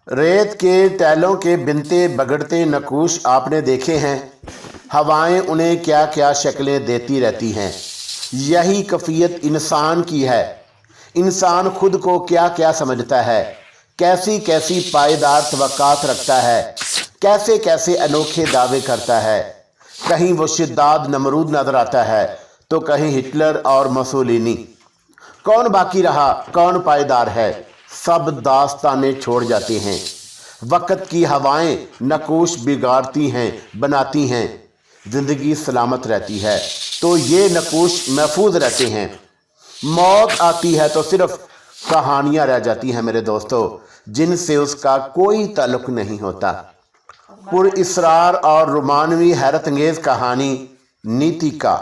रेत के टैलों के बिनते बगड़ते नकूश आपने देखे हैं। हवाएं उन्हें क्या क्या शक्लें देती रहती हैं। यही कैफियत इंसान की है। इंसान खुद को क्या क्या समझता है, कैसी कैसी पायदार तवक्कात रखता है, कैसे कैसे अनोखे दावे करता है। कहीं वो शिद्दाद नमरूद नजर आता है तो कहीं हिटलर और मुसोलिनी। कौन बाकी रहा, कौन पायदार है? सब दास्तानें छोड़ जाते हैं। वक्त की हवाएं नकूश बिगाड़ती हैं, बनाती हैं। जिंदगी सलामत रहती है तो ये नकूश महफूज रहते हैं। मौत आती है तो सिर्फ कहानियां रह जाती हैं मेरे दोस्तों, जिनसे उसका कोई ताल्लुक नहीं होता। पुरइसरार और रोमानवी हैरत अंगेज कहानी नीति का।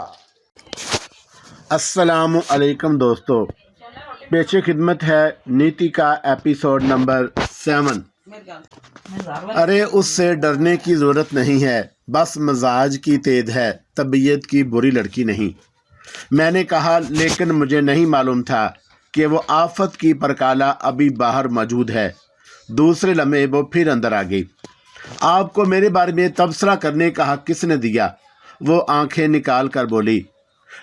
अस्सलामु अलैकुम दोस्तों, पेशे खिदमत है नीति का एपिसोड नंबर 7। अरे उससे डरने की ज़रूरत नहीं है, बस मजाज की तेज है, तबीयत की बुरी लड़की नहीं। मैंने कहा, लेकिन मुझे नहीं मालूम था कि वो आफत की परकाला अभी बाहर मौजूद है। दूसरे लम्हे वो फिर अंदर आ गई। आपको मेरे बारे में तबसरा करने का हक किसने दिया? वो आंखें निकाल कर बोली।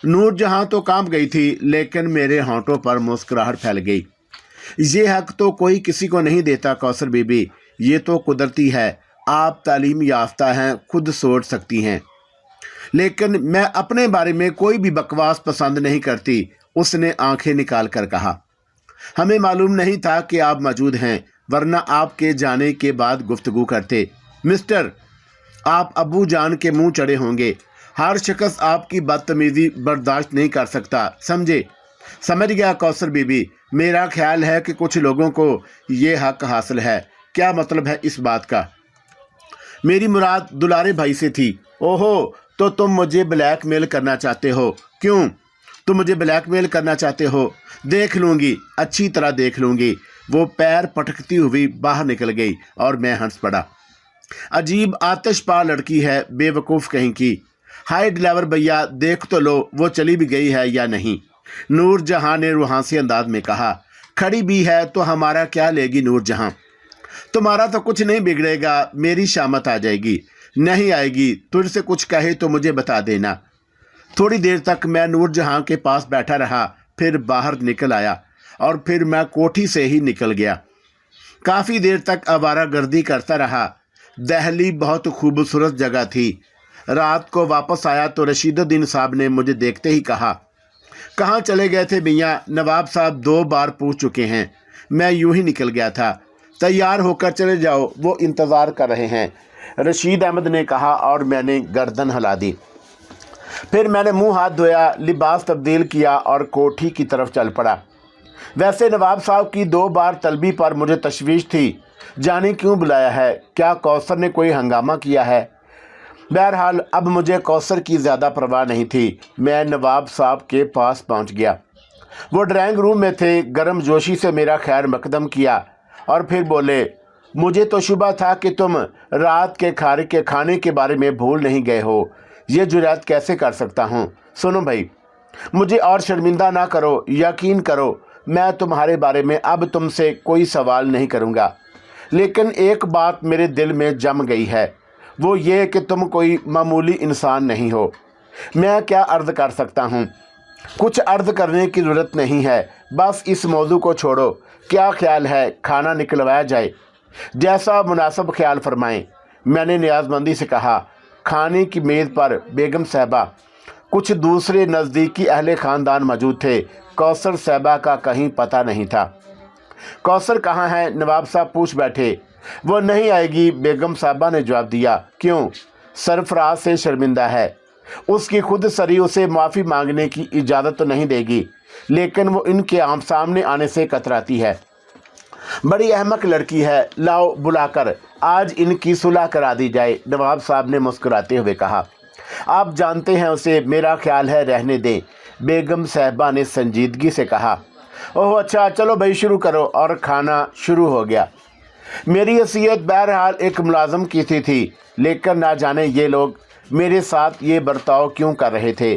नूरजहां तो कांप गई थी, लेकिन मेरे होंठों पर मुस्कुराहट फैल गई। ये हक तो कोई किसी को नहीं देता कौसर बीबी, ये तो कुदरती है। आप तालीम याफ्ता हैं, खुद सोच सकती हैं। लेकिन मैं अपने बारे में कोई भी बकवास पसंद नहीं करती, उसने आंखें निकाल कर कहा। हमें मालूम नहीं था कि आप मौजूद हैं, वरना आपके जाने के बाद गुफ्तगू करते। मिस्टर, आप अबू जान के मुंह चढ़े होंगे। हर शख्स आपकी बदतमीजी बर्दाश्त नहीं कर सकता, समझे? समझ गया कौसर बीबी। मेरा ख्याल है कि कुछ लोगों को ये हक हासिल है। क्या मतलब है इस बात का? मेरी मुराद दुलारे भाई से थी। ओहो, तो तुम मुझे ब्लैकमेल करना चाहते हो? क्यों तुम मुझे ब्लैकमेल करना चाहते हो? देख लूँगी, अच्छी तरह देख लूँगी। वो पैर पटकती हुई बाहर निकल गई और मैं हंस पड़ा। अजीब आतिशपा लड़की है, बेवकूफ़ कहीं की। हाय ड्राइवर भैया, देख तो लो वो चली भी गई है या नहीं। नूरजहां ने रूहानी अंदाज में कहा। खड़ी भी है तो हमारा क्या लेगी नूरजहां? तुम्हारा तो कुछ नहीं बिगड़ेगा, मेरी शामत आ जाएगी। नहीं आएगी, तुझसे कुछ कहे तो मुझे बता देना। थोड़ी देर तक मैं नूरजहां के पास बैठा रहा, फिर बाहर निकल आया और फिर मैं कोठी से ही निकल गया। काफ़ी देर तक आवारागर्दी करता रहा। दहली बहुत खूबसूरत जगह थी। रात को वापस आया तो रशीदुद्दीन साहब ने मुझे देखते ही कहा, कहाँ चले गए थे भैया? नवाब साहब 2 बार पूछ चुके हैं। मैं यूं ही निकल गया था। तैयार होकर चले जाओ, वो इंतज़ार कर रहे हैं, रशीद अहमद ने कहा और मैंने गर्दन हिला दी। फिर मैंने मुंह हाथ धोया, लिबास तब्दील किया और कोठी की तरफ चल पड़ा। वैसे नवाब साहब की 2 बार तलबी पर मुझे तशवीश थी। जाने क्यों बुलाया है? क्या कौसर ने कोई हंगामा किया है? बहरहाल अब मुझे कौसर की ज़्यादा परवाह नहीं थी। मैं नवाब साहब के पास पहुंच गया। वो ड्राइंग रूम में थे। गर्म जोशी से मेरा खैर मकदम किया और फिर बोले, मुझे तो शुबा था कि तुम रात के खाने के बारे में भूल नहीं गए हो। ये जुर्रत कैसे कर सकता हूँ? सुनो भाई, मुझे और शर्मिंदा ना करो। यकीन करो, मैं तुम्हारे बारे में अब तुमसे कोई सवाल नहीं करूँगा। लेकिन एक बात मेरे दिल में जम गई है, वो ये कि तुम कोई मामूली इंसान नहीं हो। मैं क्या अर्ज़ कर सकता हूँ? कुछ अर्ज़ करने की ज़रूरत नहीं है, बस इस मौजू को छोड़ो। क्या ख्याल है खाना निकलवाया जाए? जैसा मुनासिब ख्याल फरमाएं, मैंने नियाज़मंदी से कहा। खाने की मेज़ पर बेगम साहबा, कुछ दूसरे नज़दीकी अहले ख़ानदान मौजूद थे। कौसर साहबा का कहीं पता नहीं था। कौसर कहाँ है? नवाब साहब पूछ बैठे। वो नहीं आएगी, बेगम साहबा ने जवाब दिया। क्यों? सरफराज से शर्मिंदा है। उसकी खुद सरी उसे माफ़ी मांगने की इजाज़त तो नहीं देगी, लेकिन वो इनके सामने आने से कतराती है। बड़ी अहमक लड़की है, लाओ बुलाकर आज इनकी सुलह करा दी जाए, नवाब साहब ने मुस्कुराते हुए कहा। आप जानते हैं उसे, मेरा ख्याल है रहने दें, बेगम साहबा ने संजीदगी से कहा। ओह अच्छा, चलो भाई शुरू करो। और खाना शुरू हो गया। मेरी हैसियत बहरहाल एक मुलाजम की थी, लेकिन ना जाने ये लोग मेरे साथ ये बर्ताव क्यों कर रहे थे।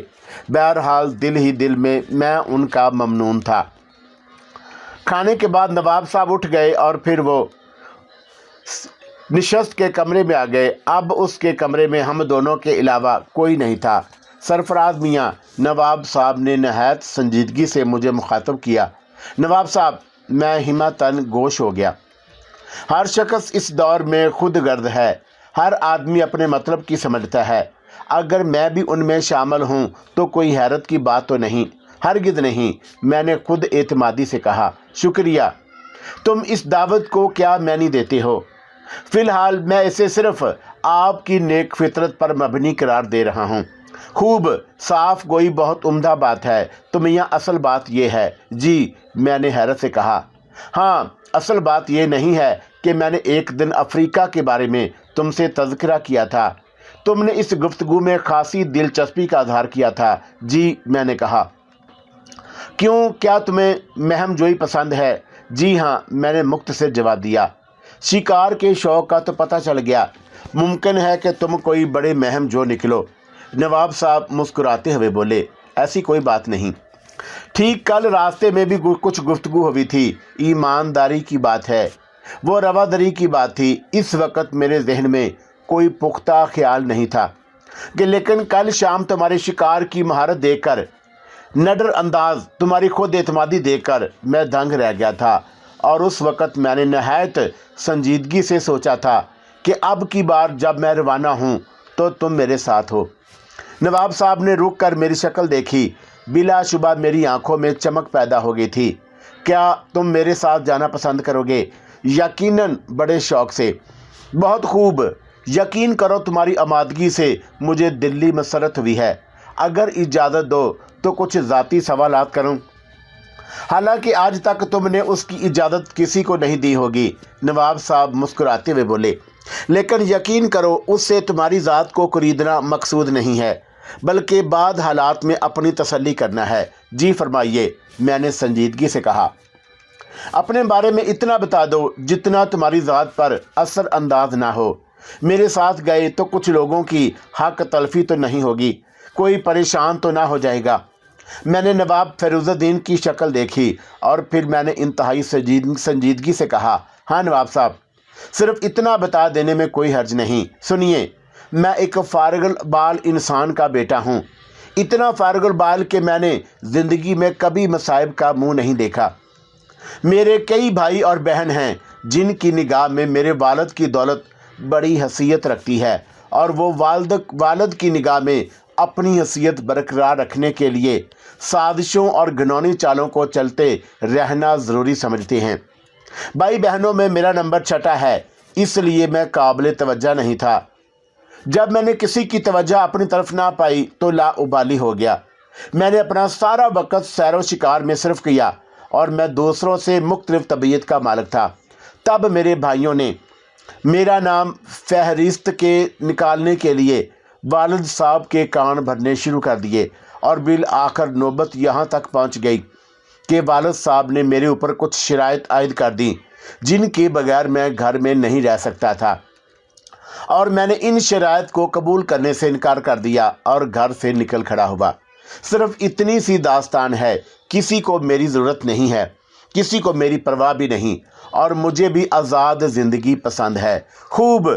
बहरहाल दिल ही दिल में मैं उनका ममनून था। खाने के बाद नवाब साहब उठ गए और फिर वो नशस्त के कमरे में आ गए। अब उसके कमरे में हम दोनों के अलावा कोई नहीं था। सरफराज मियाँ, नवाब साहब ने नहायत संजीदगी से मुझे मुखातब किया। नवाब साहब, मैं हिम्मतन गोश हो गया। हर शख्स इस दौर में खुद गर्द है। हर आदमी अपने मतलब की समझता है। अगर मैं भी उनमें शामिल हूँ तो कोई हैरत की बात तो नहीं। हरगिज़ नहीं, मैंने खुद एतमादी से कहा। शुक्रिया, तुम इस दावत को क्या मैनी देते हो? फ़िलहाल मैं इसे सिर्फ़ आपकी नेक फितरत पर मबनी करार दे रहा हूँ। खूब, साफ गोई बहुत उम्दा बात है। तो मियाँ, असल बात यह है। जी, मैंने हैरत से कहा। हाँ, असल बात ये नहीं है कि मैंने एक दिन अफ्रीका के बारे में तुमसे तज़किरा किया था। तुमने इस गुफ्तगू में खासी दिलचस्पी का इज़हार किया था। जी, मैंने कहा। क्यों, क्या तुम्हें महम जोई पसंद है? जी हाँ, मैंने मुक्त से जवाब दिया। शिकार के शौक़ का तो पता चल गया। मुमकिन है कि तुम कोई बड़े महम जो निकलो। नवाब साहब मुस्कुराते हुए बोले, ऐसी कोई बात नहीं। ठीक कल रास्ते में भी कुछ गुफ्तगू हुई थी। ईमानदारी की बात है, वो रवादरी की बात थी। इस वक्त मेरे जहन में कोई पुख्ता ख्याल नहीं था कि लेकिन कल शाम तुम्हारे शिकार की महारत देखकर, नडर अंदाज, तुम्हारी खुद एतमादी देखकर मैं दंग रह गया था। और उस वक़्त मैंने नहायत संजीदगी से सोचा था कि अब की बार जब मैं रवाना हूँ तो तुम मेरे साथ हो। नवाब साहब ने रुक कर मेरी शक्ल देखी। बिलाशुबा मेरी आंखों में चमक पैदा हो गई थी। क्या तुम मेरे साथ जाना पसंद करोगे? यकीनन, बड़े शौक़ से। बहुत खूब, यकीन करो तुम्हारी आमादगी से मुझे दिल्ली मसरत हुई है। अगर इजाज़त दो तो कुछ ज़ाती सवालात करूं। हालांकि आज तक तुमने उसकी इजाज़त किसी को नहीं दी होगी। नवाब साहब मुस्कुराते हुए बोले, लेकिन यकीन करो उससे तुम्हारी ज़ात को खरीदना मकसूद नहीं है, बल्कि बाद हालात में अपनी तसल्ली करना है। जी फरमाइए, मैंने संजीदगी से कहा। अपने बारे में इतना बता दो जितना तुम्हारी ज़ात पर असर अंदाज ना हो। मेरे साथ गए तो कुछ लोगों की हक तलफी तो नहीं होगी, कोई परेशान तो ना हो जाएगा। मैंने नवाब फ़ैरुज़ुद्दीन की शक्ल देखी और फिर मैंने इंतहाई संजीदगी से कहा, हाँ नवाब साहब, सिर्फ इतना बता देने में कोई हर्ज नहीं। सुनिए, मैं एक फारगल बाल इंसान का बेटा हूँ। इतना फारगल बाल कि मैंने ज़िंदगी में कभी मसाइब का मुंह नहीं देखा। मेरे कई भाई और बहन हैं जिनकी निगाह में मेरे वालिद की दौलत बड़ी हैसियत रखती है, और वो वालिद की निगाह में अपनी हैसियत बरकरार रखने के लिए साजिशों और घिनौनी चालों को चलते रहना ज़रूरी समझते हैं। भाई बहनों में मेरा नंबर छठा है, इसलिए मैं काबिल तवज्जो नहीं था। जब मैंने किसी की तवज्जो अपनी तरफ ना पाई तो लाउबाली हो गया। मैंने अपना सारा वक़्त सैर व शिकार में सिर्फ किया और मैं दूसरों से मुख्तलिफ तबीयत का मालिक था। तब मेरे भाइयों ने मेरा नाम फहरिस्त के निकालने के लिए वालिद साहब के कान भरने शुरू कर दिए, और बिल आखिर नौबत यहाँ तक पहुँच गई कि वालिद साहब ने मेरे ऊपर कुछ शराइत आयद कर दी जिनके बगैर मैं घर में नहीं रह सकता था, और मैंने इन शराइत को कबूल करने से इनकार कर दिया और घर से निकल खड़ा हुआ। सिर्फ इतनी सी दास्तान है। किसी को मेरी ज़रूरत नहीं है, किसी को मेरी परवाह भी नहीं, और मुझे भी आज़ाद ज़िंदगी पसंद है। खूब।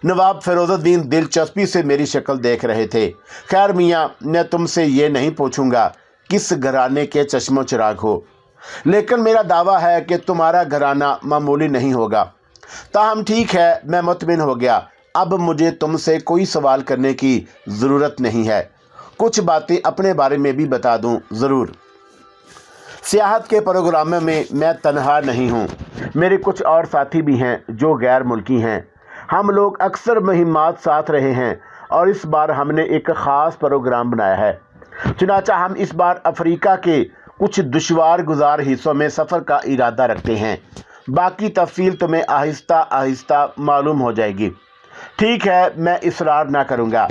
नवाब फ़ैरुज़ुद्दीन दिलचस्पी से मेरी शक्ल देख रहे थे। खैर मियाँ, मैं तुमसे ये नहीं पूछूंगा किस घराने के चश्मो चिराग हो, लेकिन मेरा दावा है कि तुम्हारा घराना मामूली नहीं होगा। ताहम ठीक है, मैं मुतमिन हो गया। अब मुझे तुमसे कोई सवाल करने की ज़रूरत नहीं है। कुछ बातें अपने बारे में भी बता दूं ज़रूर। सियाहत के प्रोग्राम में मैं तन्हा नहीं हूँ, मेरे कुछ और साथी भी हैं जो गैर मुल्की हैं। हम लोग अक्सर मुहिम्मात साथ रहे हैं और इस बार हमने एक ख़ास प्रोग्राम बनाया है। चुनाचा हम इस बार अफ्रीका के कुछ दुश्वार गुजार हिस्सों में सफ़र का इरादा रखते हैं। बाकी तफसील तुम्हें आहिस्ता आहिस्ता मालूम हो जाएगी। ठीक है, मैं इसरार ना करूँगा।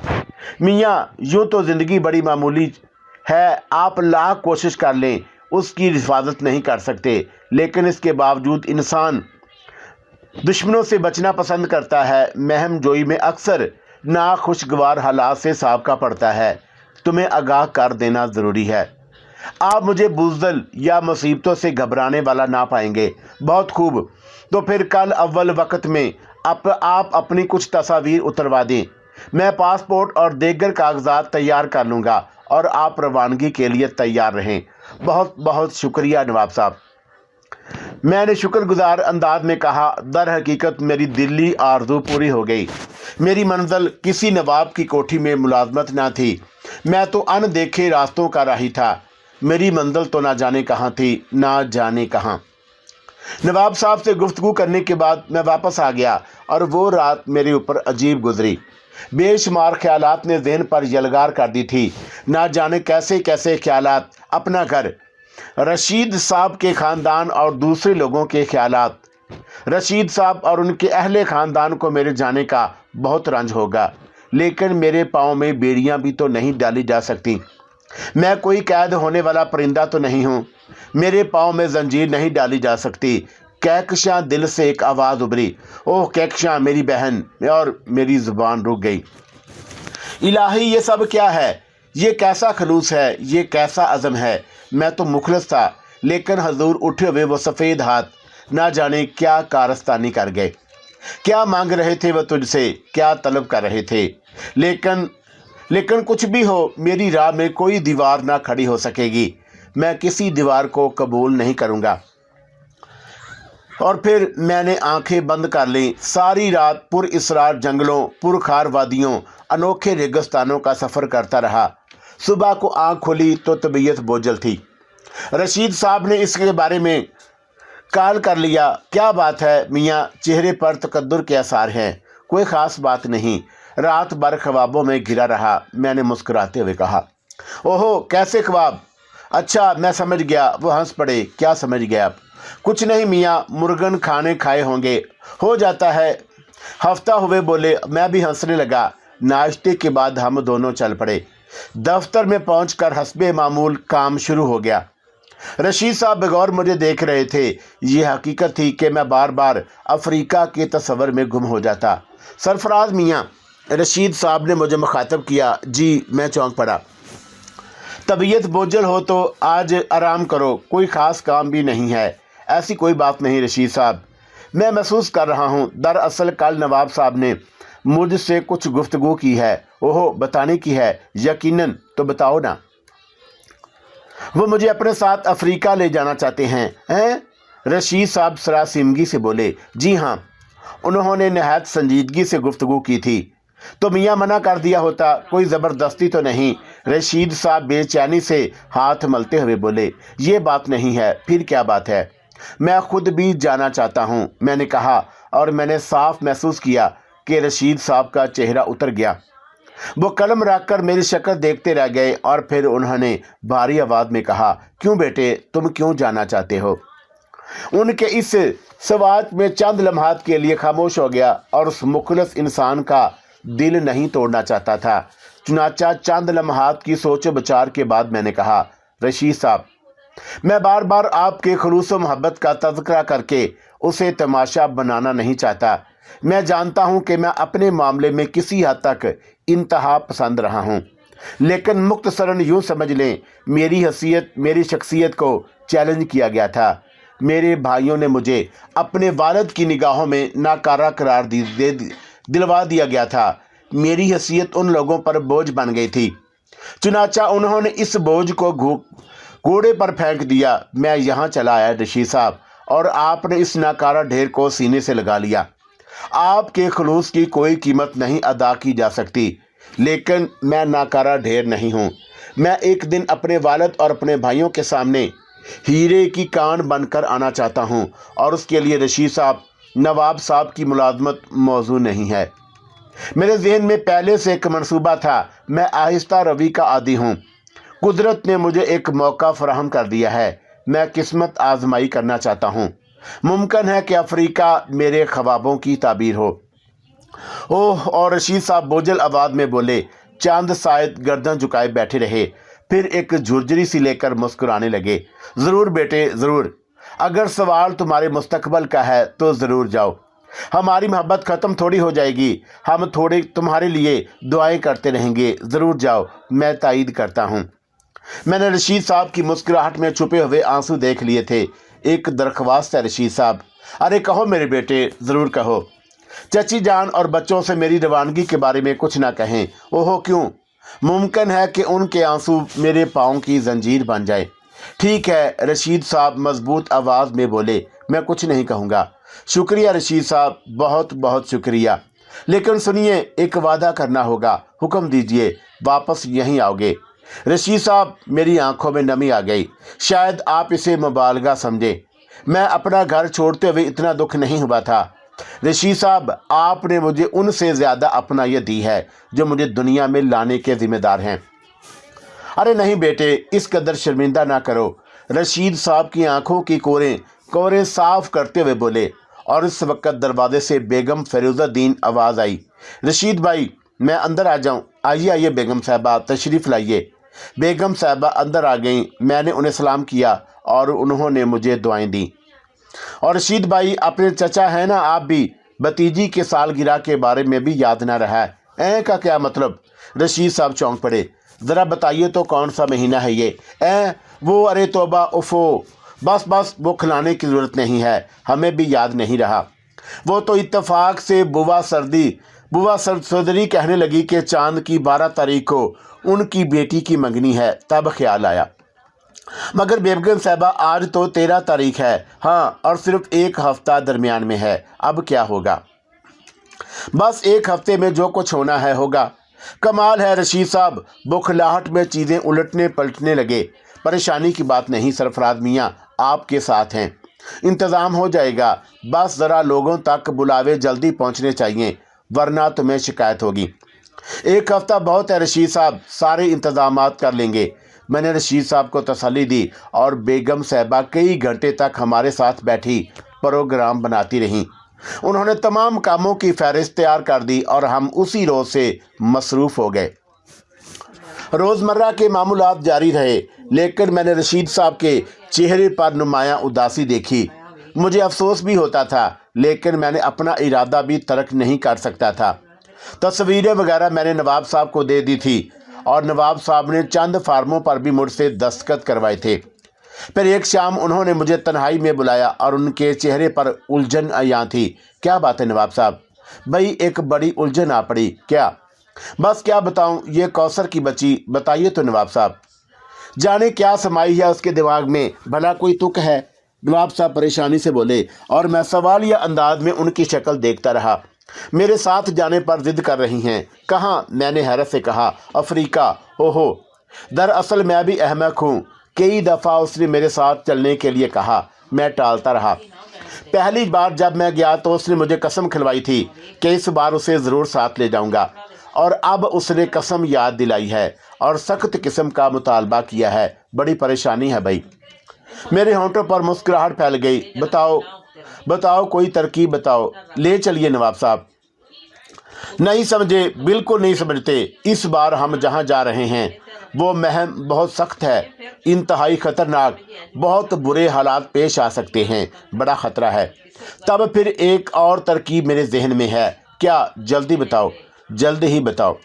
मियाँ, यूँ तो ज़िंदगी बड़ी मामूली है, आप लाख कोशिश कर लें उसकी हिफाजत नहीं कर सकते, लेकिन इसके बावजूद इंसान दुश्मनों से बचना पसंद करता है। महम जोई में अक्सर नाखुशगवार हालात से साबका पड़ता है। तुम्हें आगाह कर देना ज़रूरी है। आप मुझे बुज़दिल या मुसीबतों से घबराने वाला ना पाएंगे। बहुत खूब, तो फिर कल अव्वल वक्त में आप अपनी कुछ तस्वीर उतरवा दें। मैं पासपोर्ट और दीगर कागजात तैयार कर लूँगा और आप रवानगी के लिए तैयार रहें। बहुत बहुत शुक्रिया नवाब साहब। मैंने शुक्रगुजार अंदाज में कहा, दर हकीकत मेरी दिल्ली आरज़ू पूरी हो गई। मेरी मंजिल किसी नवाब की कोठी में मुलाजमत ना थी। मैं तो अनदेखे रास्तों का राही था। मेरी मंजिल तो ना जाने कहाँ थी, ना जाने कहाँ। नवाब साहब से गुफ्तगू करने के बाद मैं वापस आ गया और वो रात मेरे ऊपर अजीब गुजरी। बेशुमार ख्यालात ने ज़हन पर यलगार कर दी थी। ना जाने कैसे कैसे ख्यालात, अपना घर, रशीद साहब के ख़ानदान और दूसरे लोगों के ख्यालात। रशीद साहब और उनके अहले ख़ानदान को मेरे जाने का बहुत रंज होगा, लेकिन मेरे पाँव में बेड़ियाँ भी तो नहीं डाली जा सकती। मैं कोई कैद होने वाला परिंदा तो नहीं हूँ। मेरे पाँव में जंजीर नहीं डाली जा सकती। कहकशां दिल से एक आवाज़ उभरी, ओह कहकशां मेरी बहन, और मेरी ज़ुबान रुक गई। इलाही, ये सब क्या है? ये कैसा खलूस है? ये कैसा अज़म है? मैं तो मुखलस था, लेकिन हजूर उठे हुए वो सफ़ेद हाथ ना जाने क्या कारस्तानी कर गए। क्या मांग रहे थे वह तुझसे, क्या तलब कर रहे थे? लेकिन कुछ भी हो, मेरी राह में कोई दीवार ना खड़ी हो सकेगी। मैं किसी दीवार को कबूल नहीं करूँगा। और फिर मैंने आंखें बंद कर लीं। सारी रात पुरइसरार जंगलों, पुरखार वादियों, अनोखे रेगिस्तानों का सफ़र करता रहा। सुबह को आँख खुली तो तबीयत बोझल थी। रशीद साहब ने इसके बारे में कॉल कर लिया। क्या बात है मियाँ? चेहरे पर तकद्दुर के आसार हैं। कोई ख़ास बात नहीं, रात भर ख्वाबों में घिरा रहा। मैंने मुस्कुराते हुए कहा, ओहो कैसे ख्वाब? अच्छा मैं समझ गया। वो हंस पड़े। क्या समझ गया आप? कुछ नहीं मियाँ, मुर्गन खाने खाए होंगे, हो जाता है। हफ्ता हुए बोले। मैं भी हंसने लगा। नाश्ते के बाद हम दोनों चल पड़े। दफ्तर में पहुंचकर हस्बे मामूल काम शुरू हो गया। रशीद साहब बगौर मुझे देख रहे थे। ये हकीकत थी कि मैं बार बार अफ्रीका के तस्वर में गुम हो जाता। सरफराज मियाँ, रशीद साहब ने मुझे मुखातब किया। जी, मैं चौंक पड़ा। तबीयत बोझल हो तो आज आराम करो, कोई ख़ास काम भी नहीं है। ऐसी कोई बात नहीं रशीद साहब, मैं महसूस कर रहा हूँ। दरअसल कल नवाब साहब ने मुझसे कुछ गुफ्तगू की है। ओहो, बताने की है? यकीनन, तो बताओ ना। वो मुझे अपने साथ अफ्रीका ले जाना चाहते हैं? रशीद साहब सरासिमगी से बोले। जी हाँ, उन्होंने नहायत संजीदगी से गुफ्तगू की थी। तो मियाँ मना कर दिया होता, कोई ज़बरदस्ती तो नहीं? रशीद साहब बेचैनी से हाथ मलते हुए बोले। ये बात नहीं है। फिर क्या बात है? मैं खुद भी जाना चाहता हूँ, मैंने कहा, और मैंने साफ महसूस किया कि रशीद साहब का चेहरा उतर गया। वो कलम रख कर मेरी शक्ल देखते रह गए और फिर उन्होंने भारी आवाज़ में कहा, क्यों बेटे, तुम क्यों जाना चाहते हो? उनके इस सवाल में चंद लम्हात के लिए खामोश हो गया और उस मुखलस इंसान का दिल नहीं तोड़ना चाहता था। चुनाचा चंद लम्हात की सोच विचार के बाद मैंने कहा, रशीद साहब, मैं बार बार आपके खलूस मोहब्बत का तज़किरा करके उसे तमाशा बनाना नहीं चाहता। मैं जानता हूं कि मैं अपने मामले में किसी हद तक इंतहा पसंद रहा हूं, लेकिन मुख्तसरन यूँ समझ लें, मेरी हैसियत, मेरी शख्सियत को चैलेंज किया गया था। मेरे भाइयों ने मुझे अपने वालिद की निगाहों में नाकारा करार दिलवा दिया गया था। मेरी हैसियत उन लोगों पर बोझ बन गई थी। चुनाचा उन्होंने इस बोझ को घोड़े पर फेंक दिया। मैं यहाँ चला आया रशीद साहब, और आपने इस नाकारा ढेर को सीने से लगा लिया। आपके खलूस की कोई कीमत नहीं अदा की जा सकती, लेकिन मैं नाकारा ढेर नहीं हूँ। मैं एक दिन अपने वालिद और अपने भाइयों के सामने हीरे की कान बनकर आना चाहता हूँ, और उसके लिए रशीद साहब, नवाब साहब की मुलाजमत मौजू नहीं है। मेरे जहन में पहले से एक मंसूबा था। मैं आहिस्ता रवी का आदी हूँ। कुदरत ने मुझे एक मौका फराहम कर दिया है। मैं किस्मत आजमाई करना चाहता हूँ। मुमकिन है कि अफ्रीका मेरे ख्वाबों की ताबीर हो। ओह, और रशीद साहब बोझल आवाज़ में बोले। चांद शायद गर्दन झुकाए बैठे रहे, फिर एक झुरझुरी सी लेकर मुस्कुराने लगे। ज़रूर बेटे, ज़रूर। अगर सवाल तुम्हारे मुस्तकबल का है तो ज़रूर जाओ। हमारी मोहब्बत ख़त्म थोड़ी हो जाएगी। हम थोड़े तुम्हारे लिए दुआएं करते रहेंगे। ज़रूर जाओ, मैं तायद करता हूँ। मैंने रशीद साहब की मुस्कुराहट में छुपे हुए आंसू देख लिए थे। एक दरख्वास्त है रशीद साहब। अरे कहो मेरे बेटे, ज़रूर कहो। चची जान और बच्चों से मेरी रवानगी के बारे में कुछ ना कहें। ओहो क्यों? मुमकिन है कि उनके आंसू मेरे पाँव की जंजीर बन जाए। ठीक है, रशीद साहब मजबूत आवाज़ में बोले, मैं कुछ नहीं कहूँगा। शुक्रिया रशीद साहब, बहुत बहुत शुक्रिया। लेकिन सुनिए, एक वादा करना होगा। हुक्म दीजिए, वापस यहीं आओगे? रशीद साहब, मेरी आंखों में नमी आ गई। शायद आप इसे मुबालगा समझे। मैं अपना घर छोड़ते हुए इतना दुख नहीं हुआ था। रशीद साहब, आपने मुझे उनसे ज़्यादा अपनायत दी है जो मुझे दुनिया में लाने के ज़िम्मेदार हैं। अरे नहीं बेटे, इस कदर शर्मिंदा ना करो। रशीद साहब की आंखों की कोरें साफ करते हुए बोले। और इस वक्त दरवाजे से बेगम फरीजुद्दीन आवाज़ आई, रशीद भाई, मैं अंदर आ जाऊं? आइए आइए बेगम साहबा, तशरीफ़ लाइए। बेगम साहबा अंदर आ गईं। मैंने उन्हें सलाम किया और उन्होंने मुझे दुआएं दी। और रशीद भाई, अपने चचा हैं ना आप भी? भतीजी के सालगिरह के बारे में भी याद ना रहा है? ऐ का क्या मतलब? रशीद साहब चौंक पड़े। ज़रा बताइए तो कौन सा महीना है ये? वो, अरे तौबा, उफ़ो, बस वो खिलाने की ज़रूरत नहीं है, हमें भी याद नहीं रहा। वो तो इत्तेफाक से बुआ सरदरी कहने लगी कि चांद की 12 तारीख को उनकी बेटी की मंगनी है, तब ख्याल आया। मगर बेगम साहबा, आज तो 13 तारीख है। हाँ, और सिर्फ एक हफ्ता दरमियान में है। अब क्या होगा? बस एक हफ्ते में जो कुछ होना है होगा। कमाल है रशीद साहब, बुखलाहट में चीज़ें उलटने पलटने लगे। परेशानी की बात नहीं सरफराज मियाँ, आपके साथ हैं, इंतज़ाम हो जाएगा। बस ज़रा लोगों तक बुलावे जल्दी पहुँचने चाहिए, वरना तुम्हें शिकायत होगी। एक हफ़्ता बहुत है रशीद साहब, सारे इंतज़ामात कर लेंगे। मैंने रशीद साहब को तसल्ली दी और बेगम साहबा कई घंटे तक हमारे साथ बैठी प्रोग्राम बनाती रहीं। उन्होंने तमाम कामों की फहरिस्त तैयार कर दी और हम उसी रोज़ से मसरूफ़ हो गए। रोज़मर्रा के मामूलात जारी रहे, लेकिन मैंने रशीद साहब के चेहरे पर नुमायाँ उदासी देखी। मुझे अफसोस भी होता था, लेकिन मैंने अपना इरादा भी तर्क नहीं कर सकता था। तस्वीरें वगैरह मैंने नवाब साहब को दे दी थी और नवाब साहब ने चंद फार्मों पर भी मुझसे दस्तखत करवाए थे। फिर एक शाम उन्होंने मुझे तन्हाई में बुलाया और उनके चेहरे पर उलझन आया थी। क्या बात है नवाब साहब? भाई, एक बड़ी उलझन आ पड़ी। क्या? बस क्या बताऊं, ये कौसर की बच्ची। बताइए तो नवाब साहब। जाने क्या समाई है उसके दिमाग में, भला कोई तुक है? नवाब साहब परेशानी से बोले और मैं सवालिया अंदाज में उनकी शक्ल देखता रहा। मेरे साथ जाने पर जिद कर रही हैं। कहाँ? मैंने हैरत से कहा, अफ्रीका। ओहो, दरअसल मैं भी अहमक हूँ। कई दफ़ा उसने मेरे साथ चलने के लिए कहा, मैं टालता रहा। पहली बार जब मैं गया तो उसने मुझे कसम खिलवाई थी कि इस बार उसे ज़रूर साथ ले जाऊंगा, और अब उसने कसम याद दिलाई है और सख्त किस्म का मुतालबा किया है। बड़ी परेशानी है भाई। मेरे होंठों पर मुस्कुराहट फैल गई। बताओ कोई तरकीब बताओ। ले चलिए नवाब साहब। नहीं समझे, बिल्कुल नहीं समझते। इस बार हम जहाँ जा रहे हैं वो महम बहुत सख्त है, इंतहाई ख़तरनाक। बहुत बुरे हालात पेश आ सकते हैं, बड़ा ख़तरा है। तब फिर एक और तरकीब मेरे जहन में है। क्या? जल्दी बताओ, जल्द ही बताओ।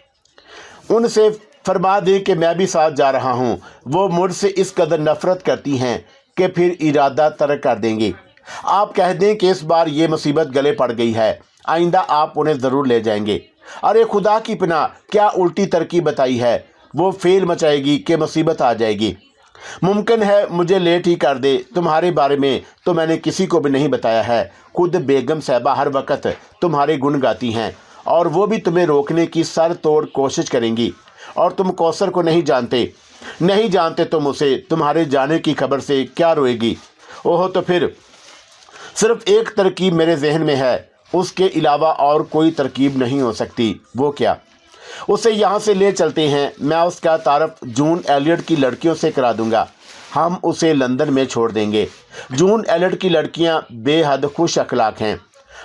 उनसे फरमा दें कि मैं भी साथ जा रहा हूँ। वो मुझसे इस कदर नफ़रत करती हैं कि फिर इरादा तर्क कर देंगी। आप कह दें कि इस बार ये मुसीबत गले पड़ गई है, आइंदा आप उन्हें ज़रूर ले जाएंगे। अरे खुदा की पनाह, क्या उल्टी तरकीब बताई है? वो फेल मचाएगी कि मुसीबत आ जाएगी। मुमकिन है मुझे लेट ही कर दे। तुम्हारे बारे में तो मैंने किसी को भी नहीं बताया है। खुद बेगम साहबा हर वक्त तुम्हारे गुण गाती हैं और वो भी तुम्हें रोकने की सर तोड़ कोशिश करेंगी। और तुम कौसर को नहीं जानते तुम उसे। तुम्हारे जाने की खबर से क्या रोएगी? ओहो, तो फिर सिर्फ एक तरकीब मेरे जहन में है, उसके अलावा और कोई तरकीब नहीं हो सकती। वो क्या? उसे यहाँ से ले चलते हैं। मैं उसका तारफ़ जून एलियट की लड़कियों से करा दूंगा। हम उसे लंदन में छोड़ देंगे। जून एलियट की लड़कियाँ बेहद खुश अखलाक हैं,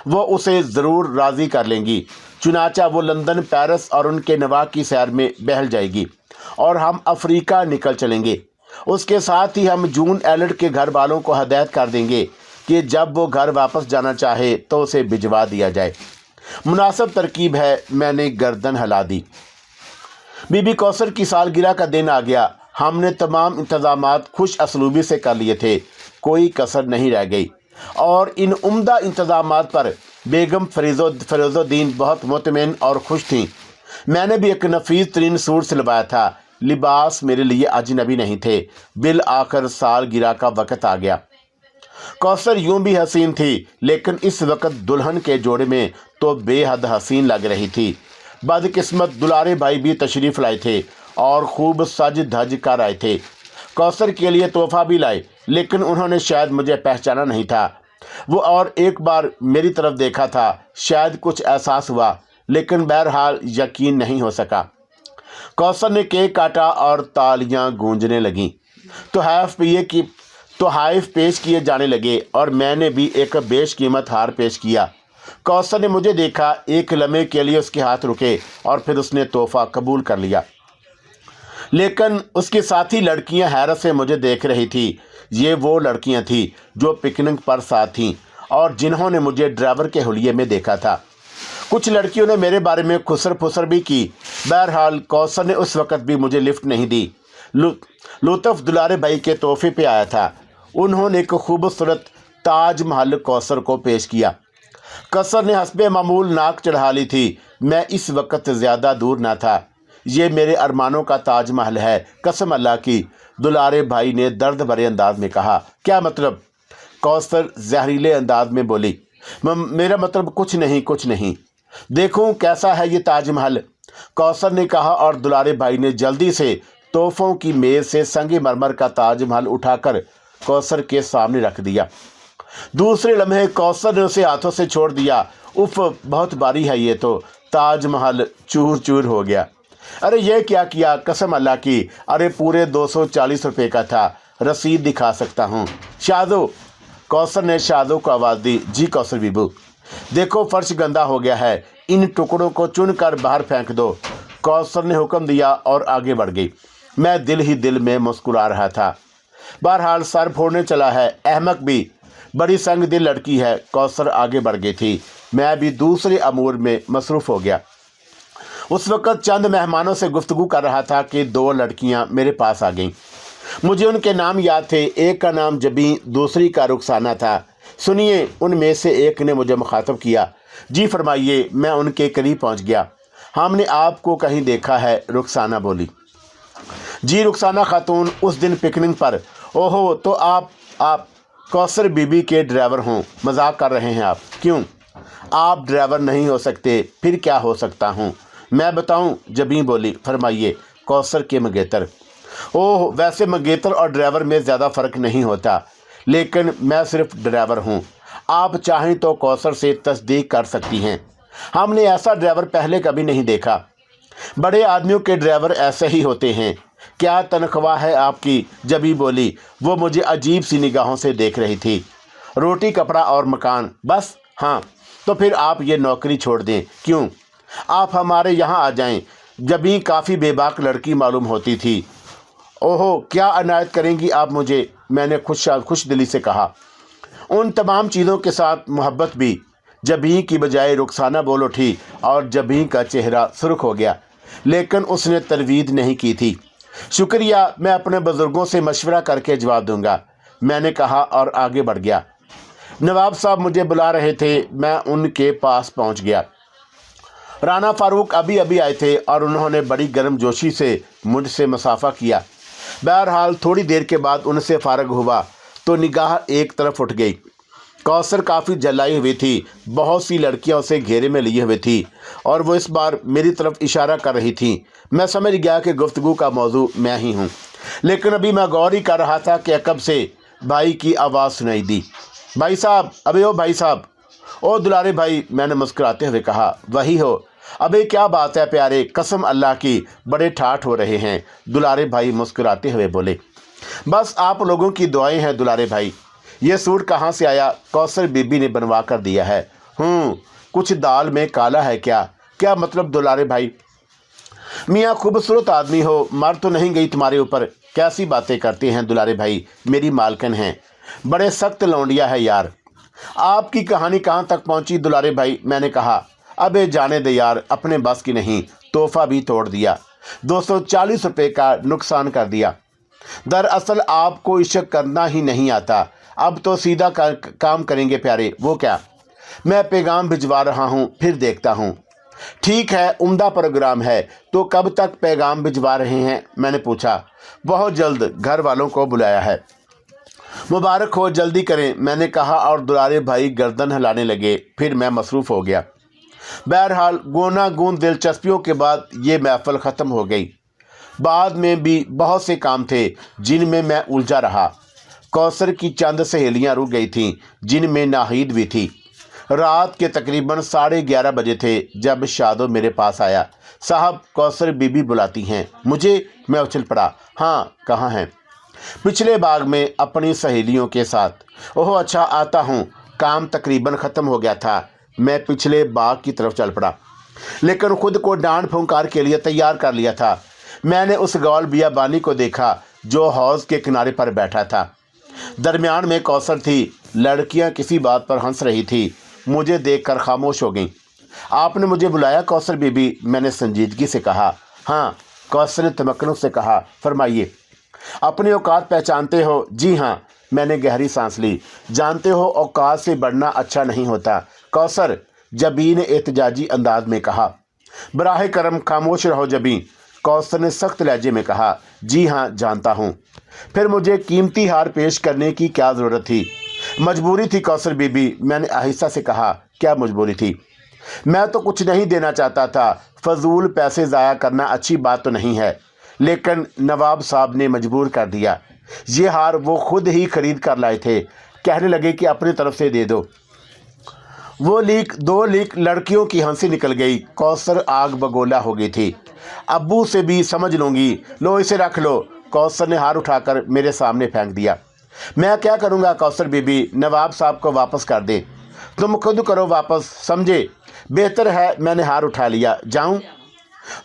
वो उसे ज़रूर राज़ी कर लेंगी। चुनाचा वो लंदन, पेरिस और उनके नवाह की सैर में बहल जाएगी और हम अफ्रीका निकल चलेंगे। उसके साथ ही हम जून एलियट के घर वालों को हदायत कर देंगे कि जब वो घर वापस जाना चाहे तो उसे भिजवा दिया जाए। मुनासिब तरकीब है। मैंने गर्दन हिला दी। बीबी कौसर की सालगिरह का दिन आ गया। हमने तमाम इंतजामात खुश असलूबी से कर लिए थे, कोई कसर नहीं रह गई। और इन उम्दा इंतजामात पर बेगम फरीजुद्दीन बहुत मुतमईन और खुश थीं। मैंने भी एक नफीस तरीन सूट सिलवाया था। लिबास मेरे लिए अजनबी नहीं थे। बिल आखिर सालगिरह का वक़्त आ गया। कौसर यूं भी हसीन थी, लेकिन इस वक्त दुल्हन के जोड़े में तो बेहद हसीन लग रही थी। बदकिस्मत दुलारे भाई भी तशरीफ़ लाए थे और खूब सज धज कर आए थे। कौसर के लिए तोहफ़ा भी लाए, लेकिन उन्होंने शायद मुझे पहचाना नहीं था। वो और एक बार मेरी तरफ देखा था, शायद कुछ एहसास हुआ, लेकिन बहरहाल यकीन नहीं हो सका। कौसर ने केक काटा और तालियां गूंजने लगीं। तोहफ़े पेश किए जाने लगे और मैंने भी एक बेशकीमत हार पेश किया। कौसर ने मुझे देखा, एक लम्हे के लिए उसके हाथ रुके और फिर उसने तोहफ़ा कबूल कर लिया। लेकिन उसकी साथी लड़कियां हैरत से मुझे देख रही थी। ये वो लड़कियां थीं जो पिकनिक पर साथ थीं और जिन्होंने मुझे ड्राइवर के हुलिये में देखा था। कुछ लड़कियों ने मेरे बारे में खुसर फुसर भी की। बहरहाल कौसर ने उस वक़्त भी मुझे लिफ्ट नहीं दी। लुत्फ़ दुलारे भाई के तोहफ़े पे आया था। उन्होंने एक खूबसूरत ताज महल कौसर को पेश किया। कौसर ने हस्बे मामूल नाक चढ़ा ली थी। मैं इस वक्त ज़्यादा दूर ना था। ये मेरे अरमानों का ताज महल है, कसम अल्लाह की, दुलारे भाई ने दर्द भरे अंदाज में कहा। क्या मतलब? कौसर जहरीले अंदाज में बोली। मेरा मतलब कुछ नहीं। देखूं कैसा है ये ताज महल, कौसर ने कहा और दुलारे भाई ने जल्दी से तोहफ़ों की मेज़ से संगे मरमर का ताज महल उठाकर कौसर के सामने रख दिया। दूसरे लम्हे कौसर ने उसे हाथों से छोड़ दिया। उफ, बहुत भारी है ये तो। ताज महल चूर चूर हो गया। अरे ये क्या किया, कसम अल्लाह की, अरे पूरे 240 रुपये का था, रसीद दिखा सकता हूँ। शादो, कौसर ने शादो को आवाज़ दी। जी कौसर बीबू। देखो फर्श गंदा हो गया है, इन टुकड़ों को चुनकर बाहर फेंक दो। कौसर ने हुक्म दिया और आगे बढ़ गई। मैं दिल ही दिल में मुस्कुरा रहा था। बहरहाल सर फोड़ने चला है, अहमक भी, बड़ी संग दिल लड़की है। कौसर आगे बढ़ गई थी। मैं भी दूसरे अमूर में मसरूफ़ हो गया। उस वक़्त चंद मेहमानों से गुफ्तगू कर रहा था कि दो लड़कियां मेरे पास आ गईं। मुझे उनके नाम याद थे। एक का नाम जबी, दूसरी का रुखसाना था। सुनिए, उनमें से एक ने मुझे मुखातब किया। जी फरमाइए। मैं उनके करीब पहुंच गया। हमने आपको कहीं देखा है, रुखसाना बोली। जी रुखसाना खातून, उस दिन पिकनिक पर। ओहो, तो आप कौसर बीबी के ड्राइवर हों? मजाक कर रहे हैं आप? क्यों? आप ड्राइवर नहीं हो सकते, फिर क्या हो सकता हूँ? मैं बताऊँ? जबी बोली। फरमाइए। कौसर के मंगेतर। ओह, वैसे मंगेतर और ड्राइवर में ज़्यादा फ़र्क नहीं होता, लेकिन मैं सिर्फ ड्राइवर हूँ। आप चाहें तो कौसर से तस्दीक कर सकती हैं। हमने ऐसा ड्राइवर पहले कभी नहीं देखा। बड़े आदमियों के ड्राइवर ऐसे ही होते हैं। क्या तनख्वाह है आपकी? जबी बोली। वो मुझे अजीब सी निगाहों से देख रही थी। रोटी, कपड़ा और मकान, बस? हाँ। तो फिर आप ये नौकरी छोड़ दें। क्यों? आप हमारे यहाँ आ जाएं। जबी काफ़ी बेबाक लड़की मालूम होती थी। ओहो, क्या अनायत करेंगी आप मुझे? मैंने खुश दिली से कहा। उन तमाम चीज़ों के साथ मोहब्बत भी। जबी की बजाय रुखसाना बोल उठी और जबी का चेहरा सुर्ख हो गया, लेकिन उसने तरवीद नहीं की थी। शुक्रिया, मैं अपने बुज़ुर्गों से मशवरा करके जवाब दूंगा, मैंने कहा और आगे बढ़ गया। नवाब साहब मुझे बुला रहे थे। मैं उनके पास पहुंच गया। राना फारूक अभी अभी आए थे और उन्होंने बड़ी गर्मजोशी से मुझसे मुसाफा किया। बहरहाल थोड़ी देर के बाद उनसे फारग हुआ तो निगाह एक तरफ उठ गई। कौसर काफ़ी जलाई हुई थी। बहुत सी लड़कियां उसे घेरे में लिए हुए थी और वो इस बार मेरी तरफ इशारा कर रही थीं। मैं समझ गया कि गुफ्तगू का मौजू मैं ही हूँ, लेकिन अभी मैं गौर ही कर रहा था कि अकब से भाई की आवाज़ सुनाई दी। भाई साहब, अबे ओ भाई साहब। ओ दुलारे भाई, मैंने मुस्कुराते हुए कहा। वही हो? अबे क्या बात है प्यारे, कसम अल्लाह की, बड़े ठाठ हो रहे हैं। दुलारे भाई मुस्कुराते हुए बोले। बस आप लोगों की दुआएं हैं दुलारे भाई। ये सूट कहाँ से आया? कौसर बीबी ने बनवा कर दिया है। कुछ दाल में काला है क्या? क्या मतलब दुलारे भाई? मियाँ खूबसूरत आदमी हो, मर तो नहीं गई तुम्हारे ऊपर? कैसी बातें करते हैं दुलारे भाई, मेरी मालकन हैं। बड़े सख्त लौंडिया है यार। आपकी कहानी कहाँ तक पहुँची दुलारे भाई? मैंने कहा। अबे जाने दे यार, अपने बस की नहीं। तोहफा भी तोड़ दिया, 240 रुपये का नुकसान कर दिया। दरअसल आपको इश्क करना ही नहीं आता। अब तो सीधा काम करेंगे प्यारे। वो क्या? मैं पैगाम भिजवा रहा हूँ, फिर देखता हूँ। ठीक है, उम्दा प्रोग्राम है, तो कब तक पैगाम भिजवा रहे हैं? मैंने पूछा। बहुत जल्द, घर वालों को बुलाया है। मुबारक हो, जल्दी करें, मैंने कहा और दुलारे भाई गर्दन हिलाने लगे। फिर मैं मसरूफ़ हो गया। बहरहाल गोना गूंद दिलचस्पियों के बाद ये महफिल ख़त्म हो गई। बाद में भी बहुत से काम थे जिनमें मैं उलझा रहा। कौसर की चंद सहेलियां रुक गई थीं, जिनमें नाहिद भी थी। रात के तकरीबन 11:30 बजे थे जब शादो मेरे पास आया। साहब, कौसर बीबी बुलाती हैं मुझे। मैं उछल पड़ा। हाँ, कहाँ हैं? पिछले बाग में अपनी सहेलियों के साथ। ओह अच्छा, आता हूँ। काम तकरीबन ख़त्म हो गया था। मैं पिछले बाग की तरफ चल पड़ा, लेकिन खुद को डांट फुंकार के लिए तैयार कर लिया था। मैंने उस गौल बियाबानी को देखा जो हौज़ के किनारे पर बैठा था। दरमियान में कौसर थी। लड़कियां किसी बात पर हंस रही थी। मुझे देखकर खामोश हो गईं। आपने मुझे बुलाया कौसर बीबी? मैंने संजीदगी से कहा। हाँ, कौसर ने तमक्कुन से कहा। फरमाइए। अपनी औकात पहचानते हो? जी हाँ। मैंने गहरी सांस ली। जानते हो, औकात से बढ़ना अच्छा नहीं होता कौसर, जबी ने एहतजाजी अंदाज में कहा। बराह करम खामोश रहो जबी, कौसर ने सख्त लहजे में कहा। जी हाँ, जानता हूँ। फिर मुझे कीमती हार पेश करने की क्या ज़रूरत थी? मजबूरी थी कौसर बीबी, मैंने आहिस्ता से कहा। क्या मजबूरी थी? मैं तो कुछ नहीं देना चाहता था। फजूल पैसे ज़ाया करना अच्छी बात तो नहीं है, लेकिन नवाब साहब ने मजबूर कर दिया। ये हार वो खुद ही खरीद कर लाए थे। कहने लगे कि अपनी तरफ से दे दो। वो दो लीक लड़कियों की हंसी निकल गई। कौसर आग बगोला हो गई थी। अब्बू से भी समझ लूँगी। लो, इसे रख लो। कौसर ने हार उठाकर मेरे सामने फेंक दिया। मैं क्या करूँगा कौसर बीबी? नवाब साहब को वापस कर दे। तुम खुद करो वापस, समझे? बेहतर है। मैंने हार उठा लिया। जाऊँ?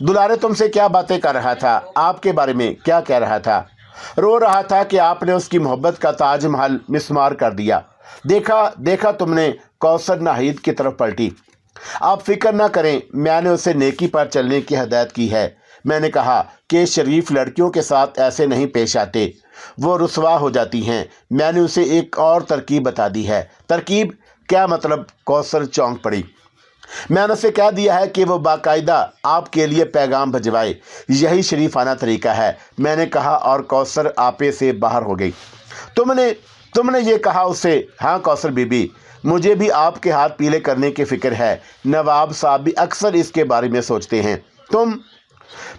दुलारे तुमसे क्या बातें कर रहा था? आपके बारे में क्या कह रहा था? रो रहा था कि आपने उसकी मोहब्बत का ताजमहल मिस्मार कर दिया। देखा तुमने? कौसर नाहिद की तरफ पलटी। आप फिक्र ना करें, मैंने उसे नेकी पर चलने की हदायत की है। मैंने कहा कि शरीफ लड़कियों के साथ ऐसे नहीं पेश आते, वो रुसवा हो जाती हैं। मैंने उसे एक और तरकीब बता दी है। तरकीब? क्या मतलब? कौसर चौंक पड़ी। मैंने उसे कह दिया है कि वो बाकायदा आपके लिए पैगाम भिजवाए। यही शरीफाना तरीका है, मैंने कहा, और कौसर आपे से बाहर हो गई। तुमने ये कहा उससे? हाँ कौसर बीबी, मुझे भी आपके हाथ पीले करने की फिक्र है। नवाब साहब भी अक्सर इसके बारे में सोचते हैं।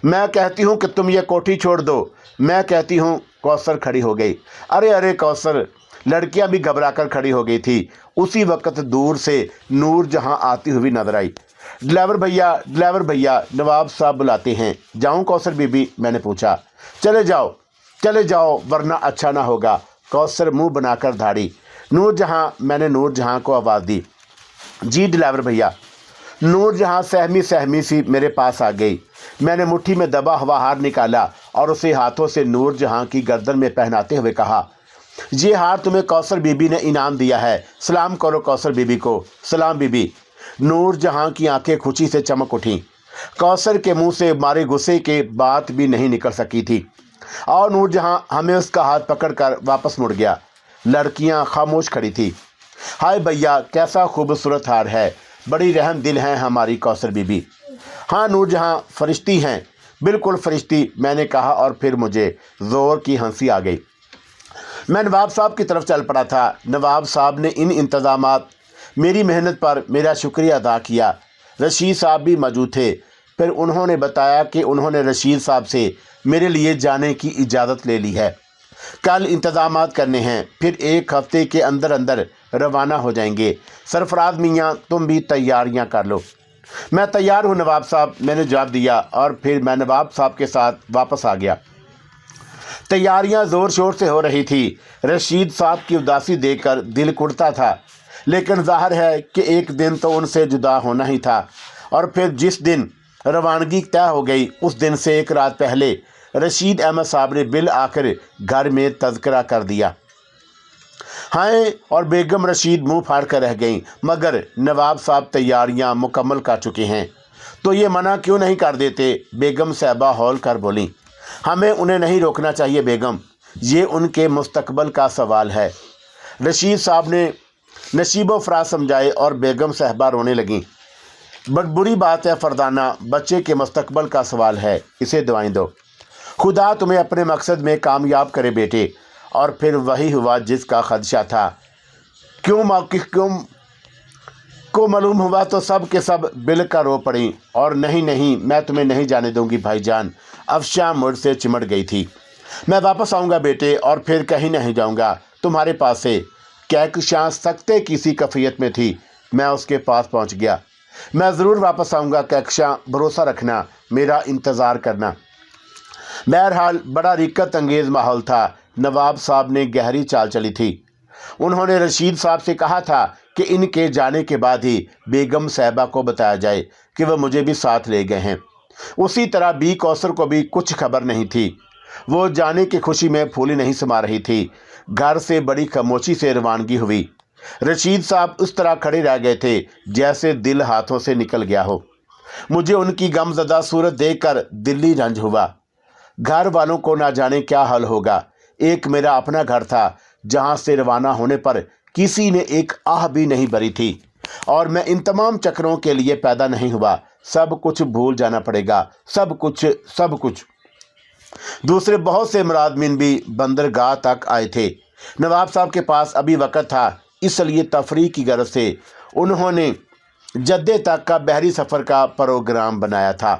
मैं कहती हूँ कि तुम ये कोठी छोड़ दो। मैं कहती हूँ। कौसर खड़ी हो गई। अरे कौसर! लड़कियां भी घबराकर खड़ी हो गई थी। उसी वक्त दूर से नूर जहां आती हुई नजर आई। ड्राइवर भैया, नवाब साहब बुलाते हैं। जाऊं कौसर बीबी? मैंने पूछा। चले जाओ वरना अच्छा ना होगा। कौसर मुंह बनाकर धाड़ी। मैंने नूर जहां को आवाज़ दी। जी ड्राइवर भैया। नूर जहां सहमी सी मेरे पास आ गई। मैंने मुट्ठी में दबा हुआ हार निकाला और उसे हाथों से नूर जहां की गर्दन में पहनाते हुए कहा, ये हार तुम्हें कौसर बीबी ने इनाम दिया है। सलाम करो कौसर बीबी को। सलाम बीबी। नूर जहां की आंखें खुशी से चमक उठीं। कौसर के मुंह से मारे गुस्से के बात भी नहीं निकल सकी थी और नूर जहां हमें उसका हाथ पकड़कर वापस मुड़ गया। लड़कियां खामोश खड़ी थी। हाय भैया, कैसा खूबसूरत हार है। बड़ी रहम दिल हैं हमारी कौसर बीबी। हाँ नूर जहां, फरिश्ती हैं, बिल्कुल फरिश्ती, मैंने कहा और फिर मुझे ज़ोर की हंसी आ गई। मैं नवाब साहब की तरफ चल पड़ा था। नवाब साहब ने इन इंतज़ामात, मेरी मेहनत पर मेरा शुक्रिया अदा किया। रशीद साहब भी मौजूद थे। फिर उन्होंने बताया कि उन्होंने रशीद साहब से मेरे लिए जाने की इजाज़त ले ली है। कल इंतज़ामात करने हैं, फिर 1 हफ्ते के अंदर अंदर रवाना हो जाएंगे। सरफराज मियाँ, तुम भी तैयारियाँ कर लो। मैं तैयार हूँ नवाब साहब, मैंने जवाब दिया और फिर मैं नवाब साहब के साथ वापस आ गया। तैयारियां ज़ोर शोर से हो रही थी। रशीद साहब की उदासी देखकर दिल कुड़ता था, लेकिन जाहिर है कि एक दिन तो उनसे जुदा होना ही था। और फिर जिस दिन रवानगी तय हो गई, उस दिन से 1 रात पहले रशीद अहमद साहब ने बिल आकर घर में तज़किरा कर दिया। हाय, और बेगम रशीद मुंह फाड़ कर रह गईं। मगर नवाब साहब तैयारियां मुकम्मल कर चुके हैं, तो ये मना क्यों नहीं कर देते? बेगम साहबा हौल कर बोली। हमें उन्हें नहीं रोकना चाहिए बेगम। یہ ان کے مستقبل کا سوال ہے۔ رشید صاحب نے نشیب و فراز سمجھائے اور بیگم صاحبہ رونے لگیں۔ بڑی بری بات ہے فردانہ، بچے کے مستقبل کا سوال ہے، اسے دعائیں دو۔ خدا تمہیں اپنے مقصد میں کامیاب کرے بیٹے۔ اور پھر وہی ہوا جس کا خدشہ تھا۔ کیوں موقف کو معلوم ہوا تو سب کے سب بل کا رو پڑیں، اور نہیں میں تمہیں نہیں جانے دوں گی بھائی جان۔ افشاں مجھ سے چمٹ گئی تھی۔ میں واپس آؤں گا بیٹے، اور پھر کہیں نہیں جاؤں گا تمہارے پاس سے۔ کہکشاں سکتے کی سی کیفیت میں تھی۔ میں اس کے پاس پہنچ گیا۔ میں ضرور واپس آؤں گا کہکشاں، بھروسہ رکھنا، میرا انتظار کرنا۔ بہرحال بڑا رقت انگیز ماحول تھا۔ نواب صاحب نے گہری چال چلی تھی۔ انہوں نے رشید صاحب سے کہا تھا کہ ان کے جانے کے بعد ہی بیگم صاحبہ کو بتایا جائے کہ وہ مجھے بھی ساتھ لے گئے ہیں۔ اسی طرح بی کوثر کو بھی کچھ خبر نہیں تھی۔ وہ جانے کی خوشی میں پھولی نہیں سما رہی تھی۔ گھر سے بڑی خاموشی سے روانگی ہوئی۔ رشید صاحب اس طرح کھڑے رہ گئے تھے جیسے دل ہاتھوں سے نکل گیا ہو۔ مجھے ان کی غم زدہ صورت دیکھ کر دلی رنج ہوا۔ گھر والوں کو نہ جانے کیا حال ہوگا۔ ایک میرا اپنا گھر تھا جہاں سے روانہ ہونے پر کسی نے ایک آہ بھی نہیں بھری تھی، اور میں ان تمام چکروں کے لیے پیدا نہیں ہوا۔ سب کچھ بھول جانا پڑے گا، سب کچھ۔ دوسرے بہت سے مرادمین بھی بندرگاہ تک آئے تھے۔ نواب صاحب کے پاس ابھی وقت تھا، اس لیے تفریح کی غرض سے انہوں نے جدے تک کا بحری سفر کا پروگرام بنایا تھا۔